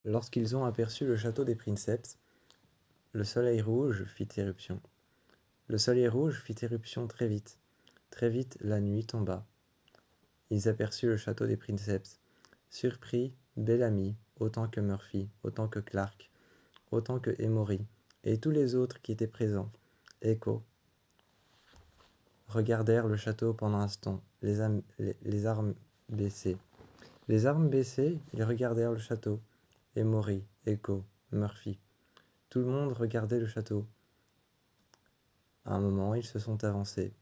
Lorsqu'ils ont aperçu le château des princeps, le soleil rouge fit éruption. Le soleil rouge fit éruption très vite. Très vite, la nuit tomba. Ils aperçurent le château des princeps. Surpris, Bellamy, autant que Murphy, autant que Clark, autant que Emory, et tous les autres qui étaient présents, Echo, regardèrent le château pendant un instant, les armes baissées. Les armes baissées, ils regardèrent le château. Emory, Echo, Murphy. Tout le monde regardait le château. À un moment, ils se sont avancés.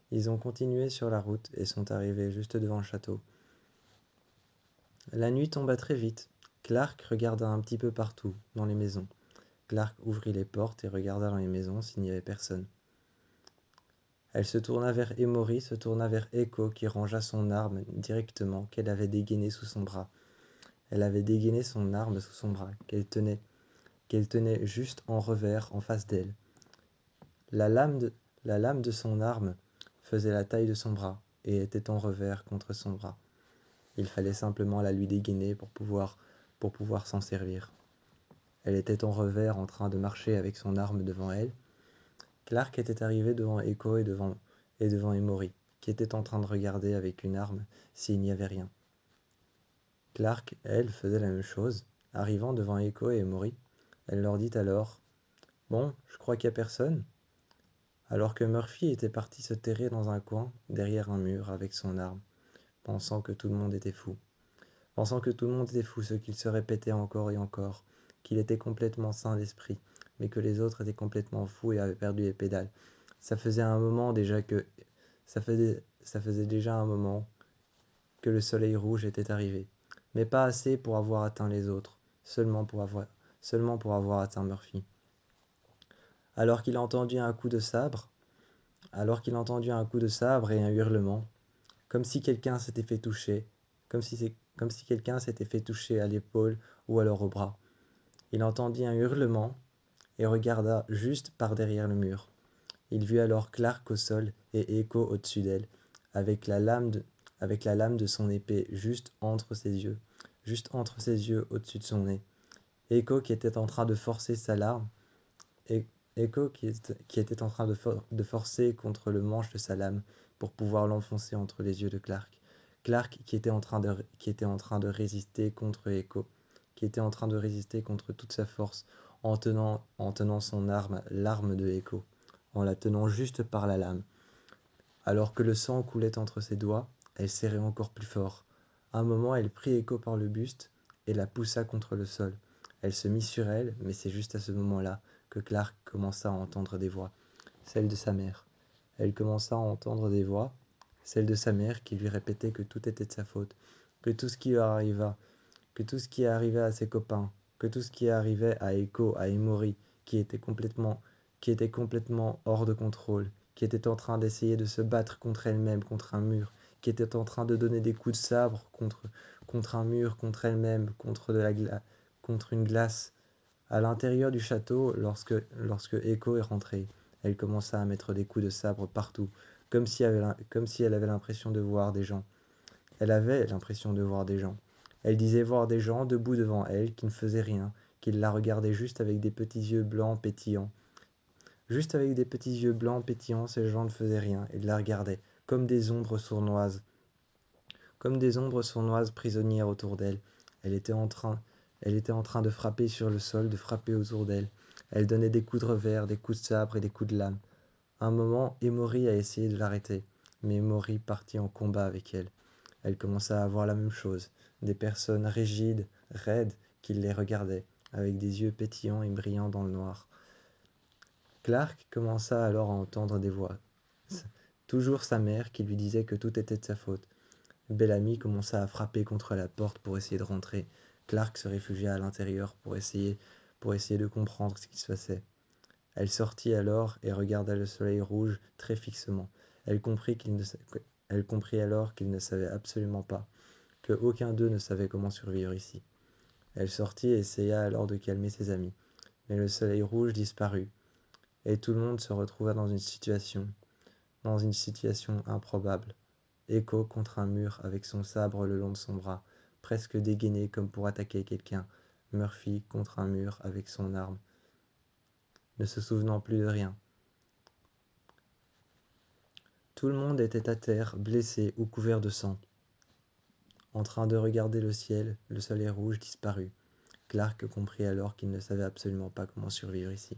Ils ont continué sur la route et sont arrivés juste devant le château. La nuit tomba très vite. Clark regarda un petit peu partout, dans les maisons. Clark ouvrit les portes et regarda dans les maisons s'il n'y avait personne. Elle se tourna vers Emory, se tourna vers Echo qui rangea son arme directement qu'elle avait dégainée sous son bras. Elle avait dégainé son arme sous son bras, qu'elle tenait juste en revers en face d'elle. La lame de son arme faisait la taille de son bras et était en revers contre son bras. Il fallait simplement la lui dégainer pour pouvoir s'en servir. Elle était en revers en train de marcher avec son arme devant elle. Clark était arrivé devant Echo et devant Emory, qui était en train de regarder avec une arme s'il n'y avait rien. Clark, elle, faisait la même chose. Arrivant devant Echo et Emory, elle leur dit alors « Bon, je crois qu'il n'y a personne ?» Alors que Murphy était parti se terrer dans un coin, derrière un mur, avec son arme, pensant que tout le monde était fou. Pensant que tout le monde était fou, ce qu'il se répétait encore et encore, qu'il était complètement sain d'esprit, mais que les autres étaient complètement fous et avaient perdu les pédales. Ça faisait un moment déjà que ça faisait déjà un moment que le soleil rouge était arrivé, mais pas assez pour avoir atteint les autres, seulement pour avoir atteint Murphy. Alors qu'il entendit un coup de sabre, et un hurlement, comme si quelqu'un s'était fait toucher, comme si quelqu'un s'était fait toucher à l'épaule ou alors au bras. Il entendit un hurlement et regarda juste par derrière le mur. Il vit alors Clark au sol et Echo au-dessus d'elle, avec la lame de son épée juste entre ses yeux au-dessus de son nez. Echo qui était en train de forcer sa lame, et Echo qui était en train de forcer contre le manche de sa lame pour pouvoir l'enfoncer entre les yeux de Clark. Clark qui était en train de résister contre Echo, qui était en train de résister contre toute sa force en tenant son arme, l'arme de Echo, en la tenant juste par la lame. Alors que le sang coulait entre ses doigts, elle serrait encore plus fort. À un moment, elle prit Echo par le buste et la poussa contre le sol. Elle se mit sur elle, mais c'est juste à ce moment-là que Clark commença à entendre des voix, celles de sa mère. Elle commença à entendre des voix, celles de sa mère qui lui répétait que tout était de sa faute, que tout ce qui lui arriva, que tout ce qui arrivait à ses copains, que tout ce qui arrivait à Echo, à Emory, qui était complètement hors de contrôle, qui était en train d'essayer de se battre contre elle-même, contre un mur, qui était en train de donner des coups de sabre contre un mur, contre elle-même, contre une glace. À l'intérieur du château, lorsque Echo est rentrée, elle commença à mettre des coups de sabre partout, comme si elle avait l'impression de voir des gens. Elle avait l'impression de voir des gens. Elle disait voir des gens debout devant elle qui ne faisaient rien, qui la regardaient juste avec des petits yeux blancs pétillants. Juste avec des petits yeux blancs pétillants, ces gens ne faisaient rien, ils la regardaient, comme des ombres sournoises prisonnières autour d'elle. Elle était en train, elle était en train de frapper sur le sol, de frapper autour d'elle. Elle donnait des coups de revers, des coups de sabre et des coups de lame. À un moment, Emory a essayé de l'arrêter, mais Emory partit en combat avec elle. Elle commença à voir la même chose, des personnes rigides, raides, qui les regardaient, avec des yeux pétillants et brillants dans le noir. Clark commença alors à entendre des voix. Toujours sa mère qui lui disait que tout était de sa faute. Bellamy commença à frapper contre la porte pour essayer de rentrer. Clark se réfugia à l'intérieur pour essayer de comprendre ce qui se passait. Elle sortit alors et regarda le soleil rouge très fixement. Elle comprit alors qu'il ne savait absolument pas, que aucun d'eux ne savait comment survivre ici. Elle sortit et essaya alors de calmer ses amis. Mais le soleil rouge disparut, et tout le monde se retrouva dans une situation improbable. Echo contre un mur avec son sabre le long de son bras, presque dégainé comme pour attaquer quelqu'un. Murphy contre un mur avec son arme, ne se souvenant plus de rien. Tout le monde était à terre, blessé ou couvert de sang. En train de regarder le soleil rouge disparut. Clark comprit alors qu'il ne savait absolument pas comment survivre ici.